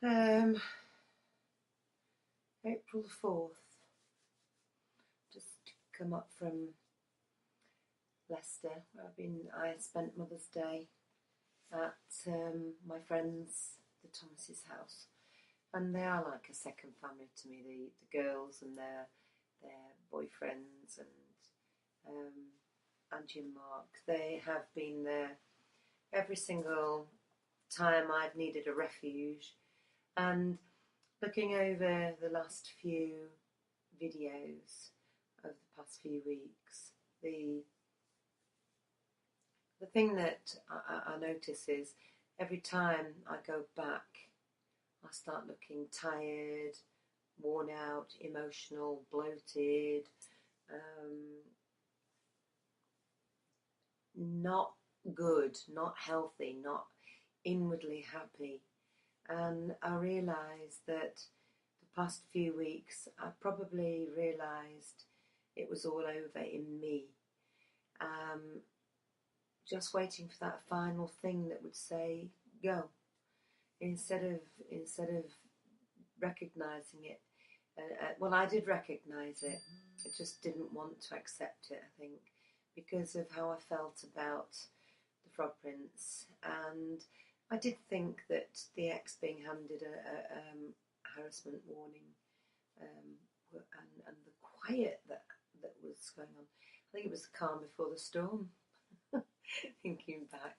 Um, April 4th. Just come up from Leicester. I spent Mother's Day at my friends, the Thomas's house, and they are like a second family to me. The girls and their boyfriends and Angie and Mark. They have been there every single time I've needed a refuge. And looking over the last few videos of the past few weeks, the thing that I notice is every time I go back, I start looking tired, worn out, emotional, bloated, not good, not healthy, not inwardly happy. And I realised that the past few weeks, I probably realised it was all over in me. Just waiting for that final thing that would say go, instead of recognising it. Well, I did recognise it. I just didn't want to accept it, I think, because of how I felt about the Frog Prince. And I did think that the ex being handed a harassment warning and the quiet that was going on. I think it was the calm before the storm. Thinking back,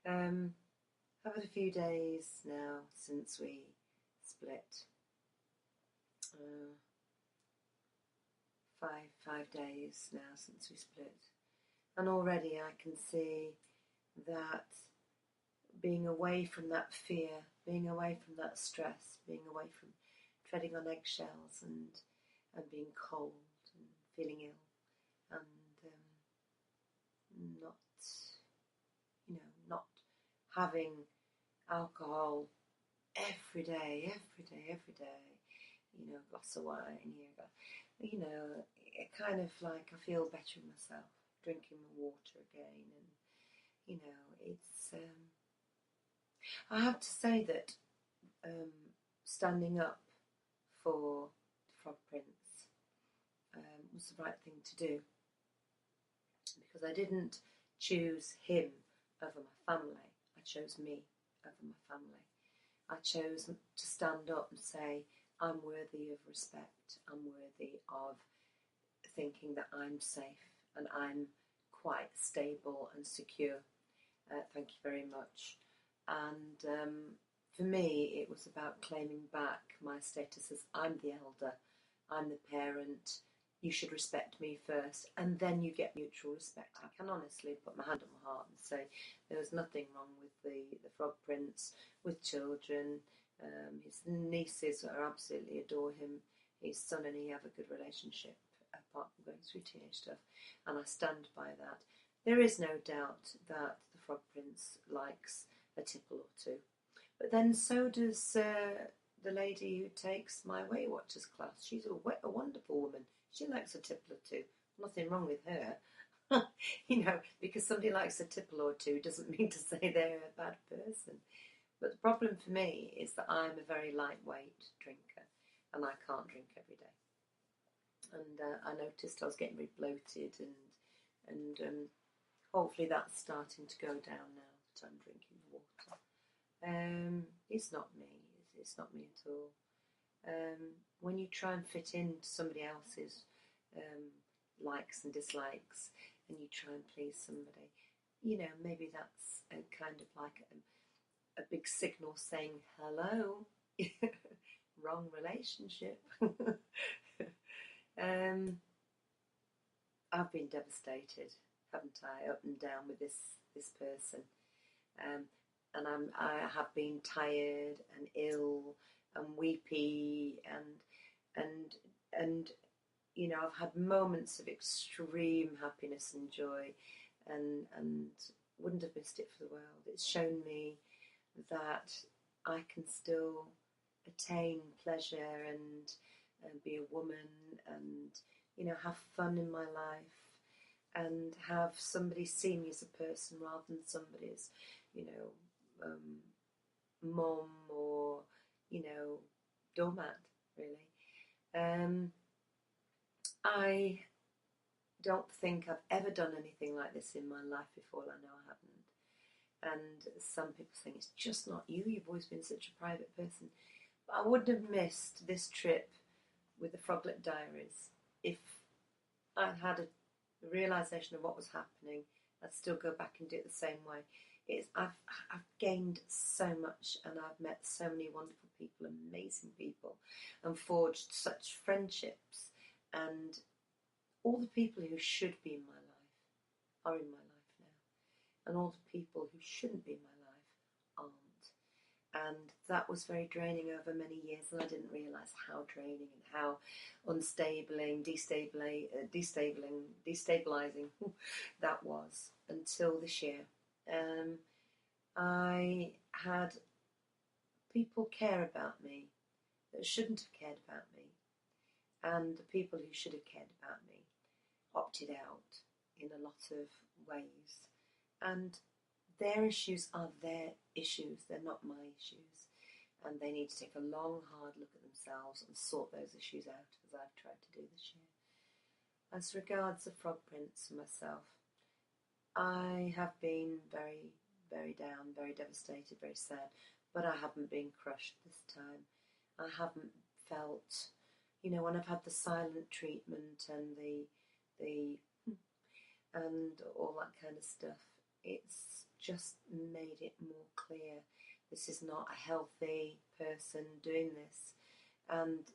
I've had a few days now since we split. 5 days now since we split, and already I can see that being away from that fear, being away from that stress, being away from treading on eggshells and being cold and feeling ill and not having alcohol every day, a glass of wine, it kind of like I feel better in myself, drinking my water again, and, it's, I have to say that standing up for the Frog Prince was the right thing to do, because I didn't choose him over my family. I chose me over my family. I chose to stand up and say, I'm worthy of respect. I'm worthy of thinking that I'm safe and I'm quite stable and secure. Thank you very much. And for me, it was about claiming back my status as I'm the elder, I'm the parent. You should respect me first, and then you get mutual respect. I can honestly put my hand on my heart and say there was nothing wrong with the Frog Prince, with children. His nieces absolutely adore him. His son and he have a good relationship, apart from going through teenage stuff, and I stand by that. There is no doubt that the Frog Prince likes a tipple or two, but then so does the lady who takes my Weight Watchers class. She's a wonderful woman. She likes a tipple or two. Nothing wrong with her. Because somebody likes a tipple or two doesn't mean to say they're a bad person. But the problem for me is that I'm a very lightweight drinker and I can't drink every day. And I noticed I was getting very bloated and hopefully that's starting to go down now that I'm drinking the water. It's not me. It's not me at all. When you try and fit into somebody else's likes and dislikes, and you try and please somebody, maybe that's a kind of like a big signal saying hello, wrong relationship. I've been devastated, haven't I, up and down with this person, and I have been tired and ill and weepy and I've had moments of extreme happiness and joy and wouldn't have missed it for the world. It's shown me that I can still attain pleasure and be a woman and have fun in my life and have somebody see me as a person rather than somebody's mum or doormat, really. I don't think I've ever done anything like this in my life before. I know I haven't. And some people think it's just not you. You've always been such a private person. But I wouldn't have missed this trip with the Froglet Diaries if I'd had a realisation of what was happening. I'd still go back and do it the same way. I've gained so much, and I've met so many wonderful people, amazing people, and forged such friendships. And all the people who should be in my life are in my life now, and all the people who shouldn't be in my life aren't. And that was very draining over many years, and I didn't realise how draining and how destabilising that was until this year. I had people care about me that shouldn't have cared about me, and the people who should have cared about me opted out in a lot of ways, and their issues are their issues, they're not my issues, and they need to take a long, hard look at themselves and sort those issues out, as I've tried to do this year. As regards the Frog Prince and myself, I have been very, very down, very devastated, very sad, but I haven't been crushed this time. I haven't felt, when I've had the silent treatment and the and all that kind of stuff, it's just made it more clear. This is not a healthy person doing this, and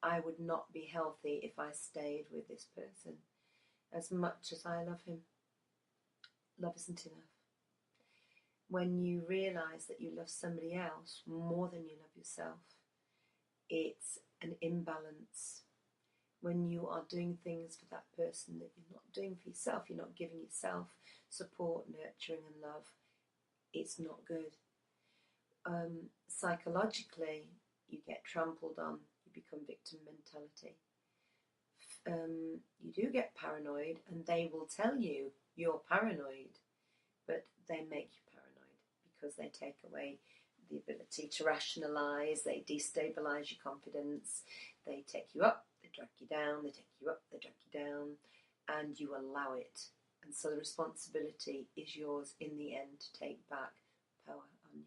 I would not be healthy if I stayed with this person. As much as I love him, love isn't enough. When you realise that you love somebody else more than you love yourself, it's an imbalance. When you are doing things for that person that you're not doing for yourself, you're not giving yourself support, nurturing and love, it's not good. Psychologically, you get trampled on, you become victim mentality. You do get paranoid, and they will tell you you're paranoid, but they make you paranoid because they take away the ability to rationalise, they destabilise your confidence, they take you up, they drag you down, they take you up, they drag you down, and you allow it. And so the responsibility is yours in the end to take back power on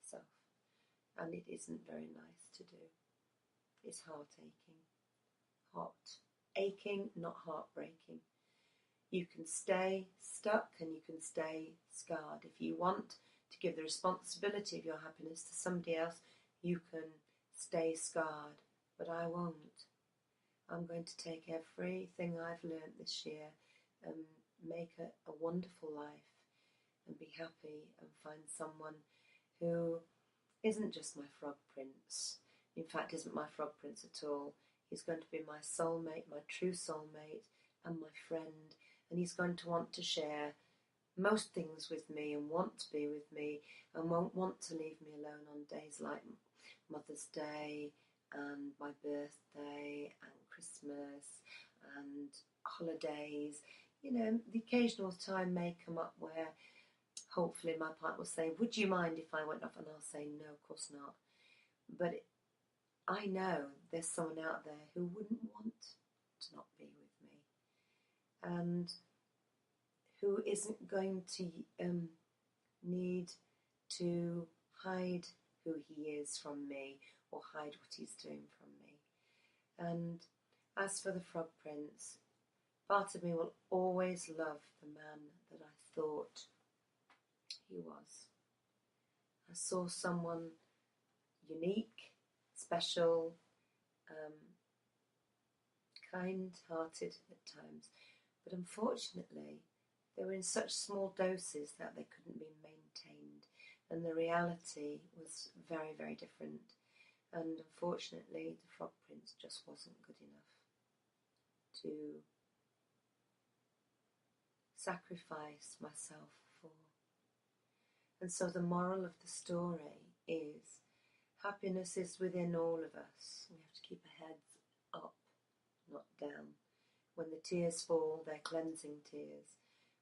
yourself. And it isn't very nice to do. It's heart-aching. Heart-aching, not heartbreaking. You can stay stuck and you can stay scarred. If you want to give the responsibility of your happiness to somebody else, you can stay scarred. But I won't. I'm going to take everything I've learnt this year and make a wonderful life and be happy and find someone who isn't just my frog prince. In fact, isn't my frog prince at all. He's going to be my soulmate, my true soulmate, and my friend. And he's going to want to share most things with me and want to be with me and won't want to leave me alone on days like Mother's Day and my birthday and Christmas and holidays. The occasional time may come up where hopefully my partner will say, would you mind if I went off? And I'll say, no, of course not. But I know there's someone out there who wouldn't want to not be with me and who isn't going to need to hide who he is from me or hide what he's doing from me. And as for the Frog Prince, part of me will always love the man that I thought he was. I saw someone unique, special, kind-hearted at times, but unfortunately they were in such small doses that they couldn't be maintained, and the reality was very, very different. And unfortunately the Frog Prince just wasn't good enough to sacrifice myself for. And so the moral of the story is happiness is within all of us. We have to keep our heads up, not down. When the tears fall, they're cleansing tears.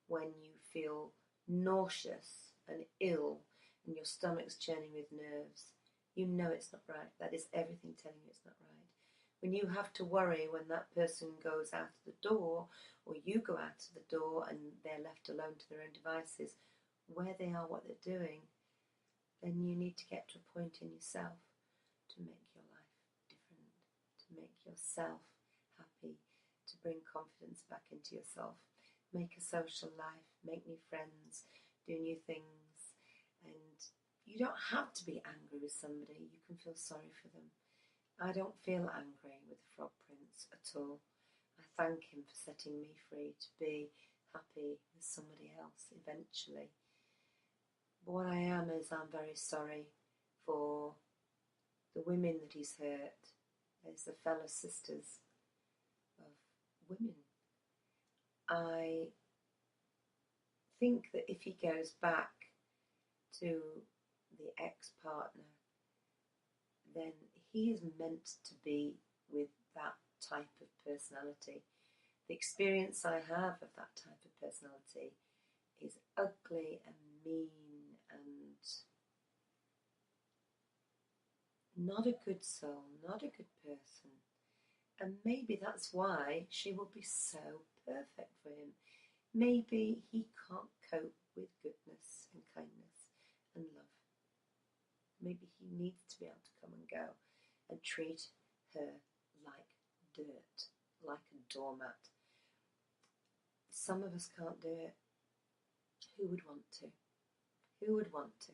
When you feel nauseous and ill and your stomach's churning with nerves, You know it's not right. That is everything telling you it's not right. When you have to worry when that person goes out of the door, or you go out of the door and they're left alone to their own devices, where they are, what they're doing, then you need to get to a point in yourself to make your life different, to make yourself happy, to bring confidence back into yourself, make a social life, make new friends, do new things. And you don't have to be angry with somebody. You can feel sorry for them. I don't feel angry with the Frog Prince at all. I thank him for setting me free to be happy with somebody else eventually. But what I am is I'm very sorry for the women that he's hurt. As the fellow sisters of women. I think that if he goes back to the ex-partner, then he is meant to be with that type of personality. The experience I have of that type of personality is ugly and mean and not a good soul, not a good person. And maybe that's why she will be so perfect for him. Maybe he can't cope with goodness and kindness and love. Maybe he needs to be able to come and go and treat her like dirt, like a doormat. Some of us can't do it. Who would want to? Who would want to?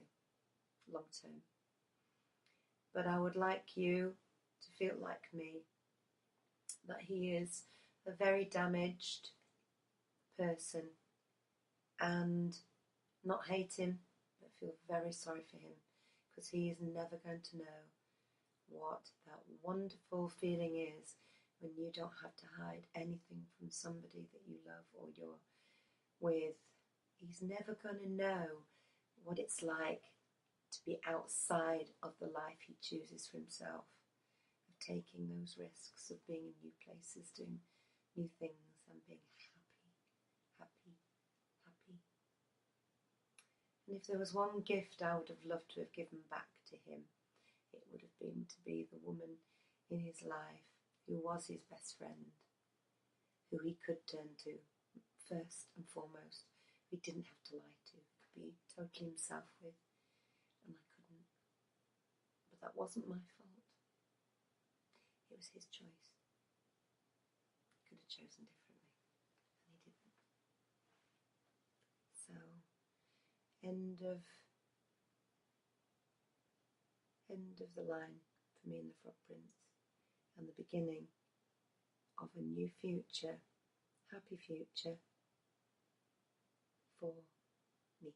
Long term. But I would like you to feel like me, that he is a very damaged person, and not hate him, but feel very sorry for him, because he is never going to know what that wonderful feeling is when you don't have to hide anything from somebody that you love or you're with. He's never going to know what it's like to be outside of the life he chooses for himself, of taking those risks, of being in new places, doing new things and being happy. And if there was one gift I would have loved to have given back to him, it would have been to be the woman in his life who was his best friend, who he could turn to first and foremost, who he didn't have to lie to, could be totally himself with, and I couldn't. But that wasn't my fault. It was his choice. He could have chosen differently, and he didn't. So, end of the line for me and the Frog Prince, and the beginning of a new future, happy future for me.